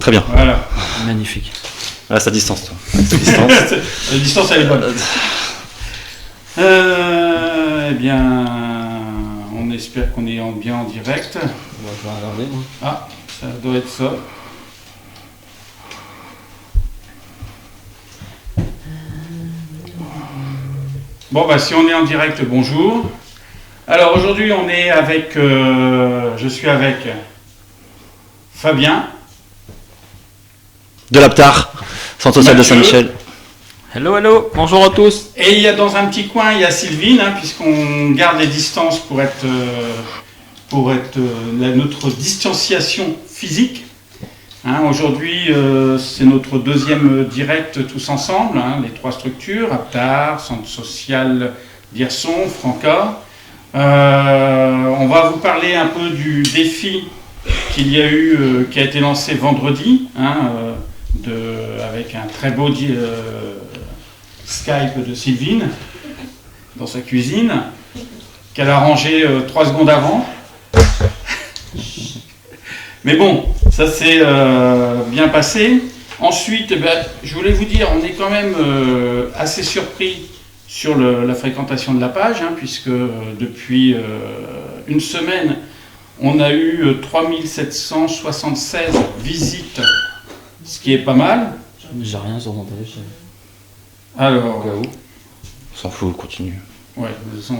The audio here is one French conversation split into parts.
Très bien. Voilà. Magnifique. Reste à distance, toi. Reste à distance. La distance, elle est bonne. Eh bien, on espère qu'on est bien en direct. On va regarder. Ah, ça doit être ça. Bon, bah si on est en direct, bonjour. Alors aujourd'hui, on est avec... je suis avec Fabien. De l'Aptar, Centre social de Saint-Michel. Hello, hello, bonjour à tous. Et il y a dans un petit coin, il y a Sylvine, puisqu'on garde les distances pour être notre distanciation physique. Aujourd'hui, c'est notre deuxième direct tous ensemble, les trois structures, Aptar, Centre social d'Hirson, Franca. On va vous parler un peu du défi qu'il y a eu, qui a été lancé vendredi, avec un très beau Skype de Sylvine dans sa cuisine, qu'elle a rangé 3 secondes avant. Mais bon, ça s'est bien passé. Ensuite, je voulais vous dire, on est quand même assez surpris sur la fréquentation de la page, puisque depuis une semaine, on a eu 3776 visites, ce qui est pas mal. J'ai rien sur mon téléphone. Alors, On s'en fout, continue. ouais, de toute façon,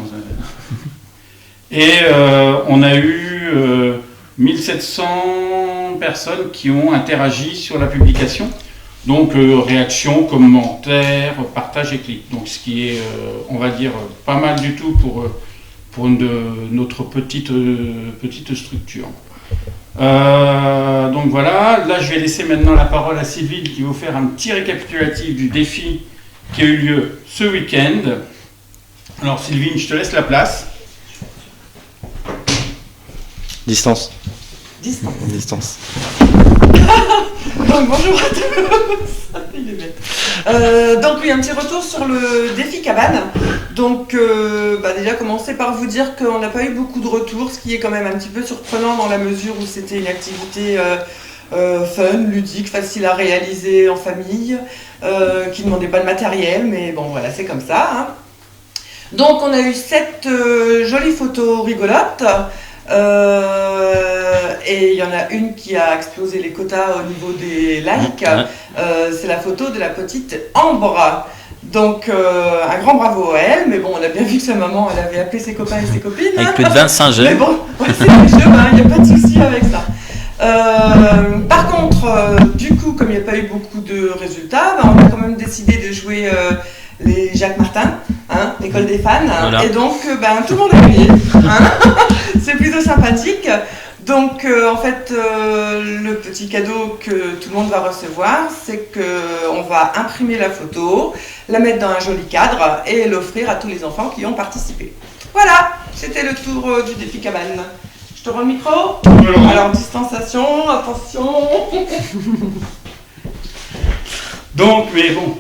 et on a eu 1700 personnes qui ont interagi sur la publication. Donc réactions, commentaires, partage et clics. Donc ce qui est, on va dire, pas mal du tout pour notre petite structure. Donc voilà, là je vais laisser maintenant la parole à Sylvie qui va vous faire un petit récapitulatif du défi qui a eu lieu ce week-end. Alors Sylvine, je te laisse la place. Distance. Distance. Donc bonjour à tous. Il est bête. Donc oui, un petit retour sur le défi cabane. Donc déjà commencer par vous dire qu'on n'a pas eu beaucoup de retours, ce qui est quand même un petit peu surprenant dans la mesure où c'était une activité fun, ludique, facile à réaliser en famille, qui ne demandait pas de matériel, mais bon voilà, c'est comme ça. Donc on a eu 7 jolies photos rigolotes. Et il y en a une qui a explosé les quotas au niveau des likes. C'est la photo de la petite Ambre. Donc un grand bravo à elle. Mais bon, on a bien vu que sa maman, elle avait appelé ses copains et ses copines. Avec plus de 25 jeux. Mais bon, c'est le jeu, il n'y a pas de souci avec ça. Par contre, du coup, comme il n'y a pas eu beaucoup de résultats, on a quand même décidé de jouer les Jacques Martin, l'école des fans. Voilà. Et donc, tout le monde a gagné. C'est plutôt sympathique. Donc, en fait, le petit cadeau que tout le monde va recevoir, c'est qu'on va imprimer la photo, la mettre dans un joli cadre et l'offrir à tous les enfants qui ont participé. Voilà, c'était le tour du défi cabane. Je te rends le micro. Alors, distanciation, attention. Donc, mais bon,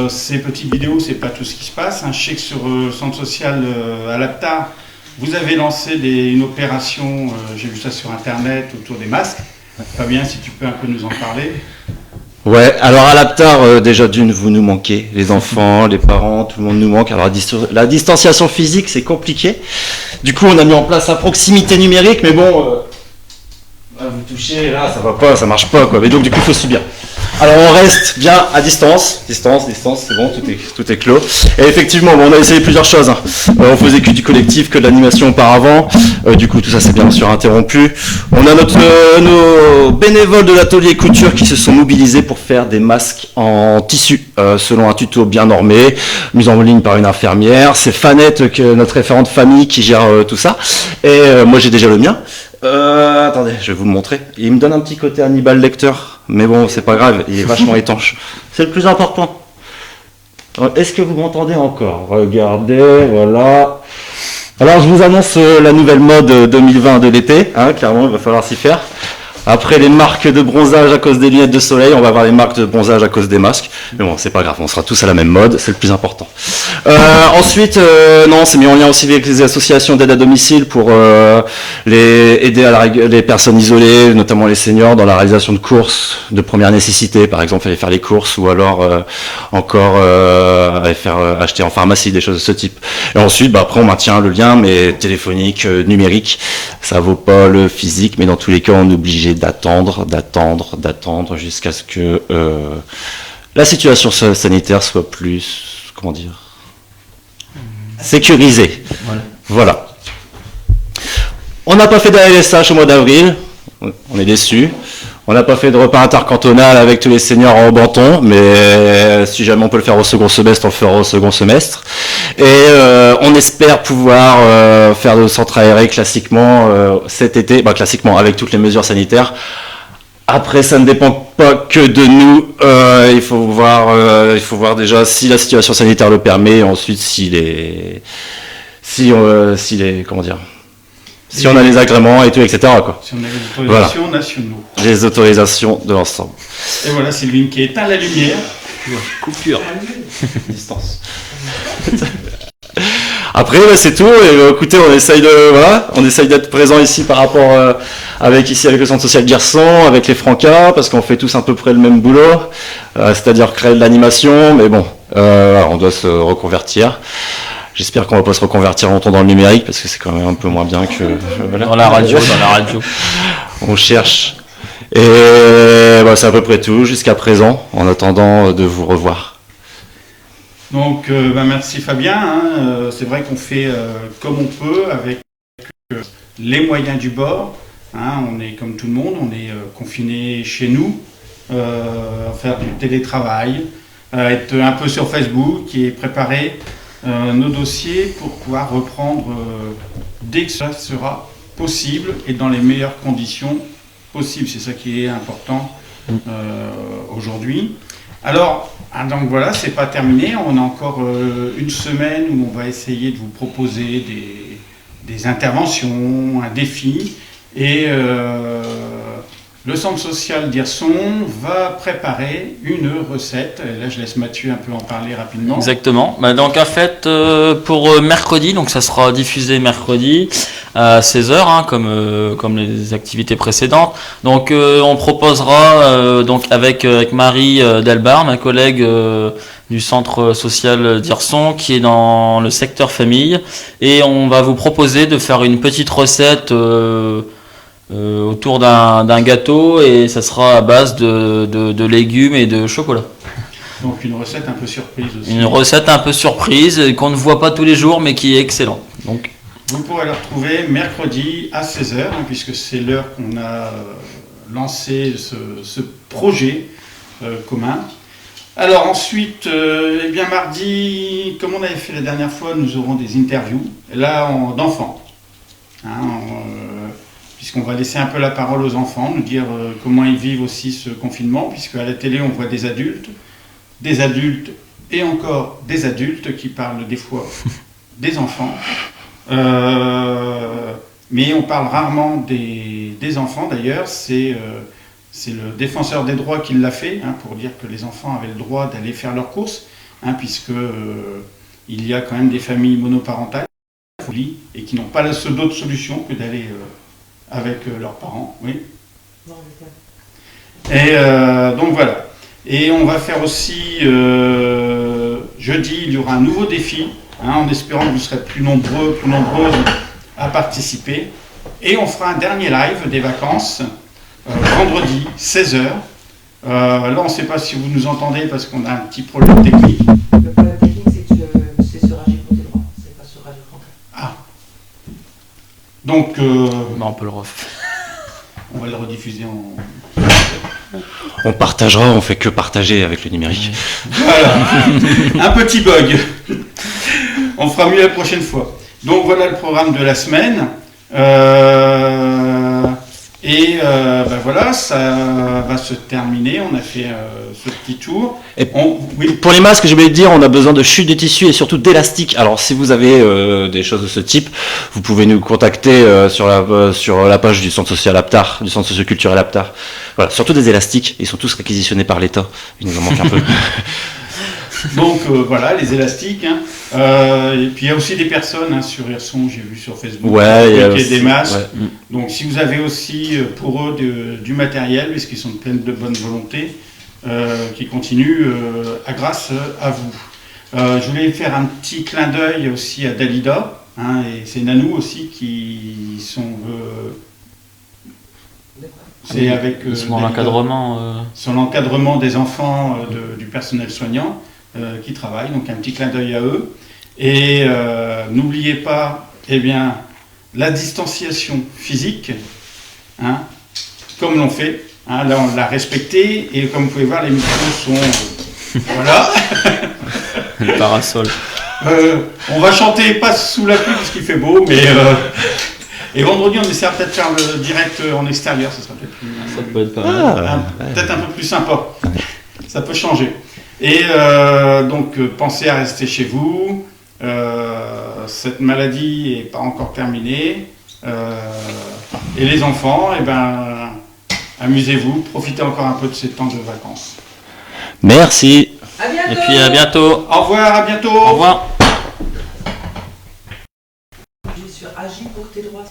ces petites vidéos, c'est pas tout ce qui se passe. Je sais que sur le centre social à l'Aptar, vous avez lancé une opération, j'ai vu ça sur internet, autour des masques. Fabien, si tu peux un peu nous en parler. Ouais, alors à l'Aptar, déjà d'une, vous nous manquez, les enfants, les parents, tout le monde nous manque. Alors la distanciation physique, c'est compliqué. Du coup, on a mis en place la proximité numérique, mais bon, vous touchez, là, ça va pas, ça marche pas, quoi. Mais donc, du coup, il faut subir. Alors, on reste bien à distance, c'est bon, tout est clos. Et effectivement, on a essayé plusieurs choses. On faisait que du collectif, que de l'animation auparavant. Du coup, tout ça s'est bien sûr interrompu. On a nos bénévoles de l'atelier couture qui se sont mobilisés pour faire des masques en tissu, selon un tuto bien normé, mis en ligne par une infirmière. C'est Fanette, notre référente famille, qui gère tout ça. Et moi, j'ai déjà le mien. Attendez, je vais vous le montrer. Il me donne un petit côté Hannibal Lecter, mais bon, c'est pas grave, il est vachement étanche. C'est le plus important. Est-ce que vous m'entendez encore? Regardez, voilà. Alors, je vous annonce la nouvelle mode 2020 de l'été, clairement, il va falloir s'y faire. Après les marques de bronzage à cause des lunettes de soleil, on va avoir les marques de bronzage à cause des masques. Mais bon, c'est pas grave, on sera tous à la même mode, c'est le plus important. Ensuite, non, c'est mis en lien aussi avec les associations d'aide à domicile pour aider les personnes isolées, notamment les seniors, dans la réalisation de courses de première nécessité. Par exemple, aller faire les courses ou alors encore aller faire acheter en pharmacie, des choses de ce type. Et ensuite, après, on maintient le lien, mais téléphonique, numérique. Ça vaut pas le physique, mais dans tous les cas, on est obligé d'attendre jusqu'à ce que la situation sanitaire soit plus, comment dire, sécurisée. Voilà. On n'a pas fait d'ALSH au mois d'avril, on est déçus. On n'a pas fait de repas intercantonal avec tous les seniors en Banton, mais si jamais on peut le faire au second semestre, on le fera au second semestre. Et on espère pouvoir faire le centre aéré classiquement cet été, classiquement avec toutes les mesures sanitaires. Après, ça ne dépend pas que de nous. Il faut voir déjà si la situation sanitaire le permet, et ensuite si on a les agréments et tout, etc. quoi. Si on a les autorisations nationaux. Les autorisations de l'ensemble. Et voilà, Sylvine qui éteint la lumière. Coupure. Distance. Après, c'est tout. Et, écoutez, on essaye d'être présent ici par rapport avec le centre social Gerson, avec les Francas, parce qu'on fait tous à peu près le même boulot, c'est-à-dire créer de l'animation. Mais bon, on doit se reconvertir. J'espère qu'on va pas se reconvertir longtemps dans le numérique, parce que c'est quand même un peu moins bien que Dans la radio. On cherche. Et c'est à peu près tout jusqu'à présent, en attendant de vous revoir. Donc, merci Fabien. C'est vrai qu'on fait comme on peut, avec les moyens du bord. On est comme tout le monde, on est confiné chez nous, faire du télétravail, être un peu sur Facebook et préparer nos dossiers pour pouvoir reprendre dès que ça sera possible et dans les meilleures conditions possibles. C'est ça qui est important aujourd'hui. Alors, donc voilà, c'est pas terminé. On a encore une semaine où on va essayer de vous proposer des interventions, un défi. Et le centre social d'Hirson va préparer une recette. Et là, je laisse Mathieu un peu en parler rapidement. Exactement. Donc en fait, pour mercredi, donc ça sera diffusé mercredi à 16h, comme les activités précédentes. Donc on proposera donc avec Marie Delbar, ma collègue du centre social d'Hirson, qui est dans le secteur famille, et on va vous proposer de faire une petite recette autour d'un gâteau, et ça sera à base de légumes et de chocolat. Donc une recette un peu surprise aussi. Une recette un peu surprise qu'on ne voit pas tous les jours, mais qui est excellente. Donc vous pourrez la retrouver mercredi à 16h, puisque c'est l'heure qu'on a lancé ce projet commun. Alors ensuite, mardi, comme on avait fait la dernière fois, nous aurons des interviews, là d'enfants. Puisqu'on va laisser un peu la parole aux enfants, nous dire comment ils vivent aussi ce confinement, puisque à la télé on voit des adultes et encore des adultes qui parlent des fois des enfants, mais on parle rarement des enfants. D'ailleurs, c'est le défenseur des droits qui l'a fait, pour dire que les enfants avaient le droit d'aller faire leurs courses, puisque il y a quand même des familles monoparentales et qui n'ont pas d'autre solution que d'aller avec leurs parents, oui. Et donc voilà. Et on va faire aussi, jeudi, il y aura un nouveau défi, en espérant que vous serez plus nombreuses à participer. Et on fera un dernier live des vacances, vendredi, 16h. Là, on ne sait pas si vous nous entendez parce qu'on a un petit problème technique. Le problème technique, c'est sur AG pour tes droits, c'est pas sur Radio France. Ah. Donc, on peut le refaire. On va le rediffuser en... On partagera, on fait que partager avec le numérique. Voilà, un petit bug. On fera mieux la prochaine fois. Donc voilà le programme de la semaine. Et ben voilà, ça va se terminer. On a fait ce petit tour. Et Oui. Pour les masques, j'ai oublié de dire, on a besoin de chutes de tissu et surtout d'élastiques. Alors, si vous avez des choses de ce type, vous pouvez nous contacter sur la page du centre social Aptar, du centre socioculturel Aptar. Voilà, surtout des élastiques. Ils sont tous réquisitionnés par l'État. Il nous en manque un peu. Donc voilà, les élastiques. Hein. Et puis il y a aussi des personnes sur Hirson, j'ai vu sur Facebook, Ouais, il y a qui aussi, des masques. ouais. Donc si vous avez aussi pour eux du matériel, puisqu'ils sont pleins de bonne volonté, qui continuent grâce à vous. Je voulais faire un petit clin d'œil aussi à Dalida, hein, et c'est Nanou aussi qui sont... c'est avec Sur Dalida, l'encadrement. sur l'encadrement des enfants du personnel soignant qui travaillent, donc un petit clin d'œil à eux. Et n'oubliez pas, eh bien, la distanciation physique, hein, comme l'on fait. Hein, là, on l'a respecté, et comme vous pouvez voir, les micros sont... voilà. Le parasol. On va chanter pas sous la pluie parce qu'il fait beau, mais... et vendredi, on essaiera peut-être de faire le direct en extérieur, ça sera peut-être plus... Ça peut être pas mal. peut-être un peu plus sympa. Ça peut changer. Et donc, pensez à rester chez vous. Cette maladie n'est pas encore terminée. Et les enfants, eh ben, amusez-vous, profitez encore un peu de ces temps de vacances. Merci. À bientôt. Et puis à bientôt. Au revoir, à bientôt. Au revoir. Je suis agi pour tes droits.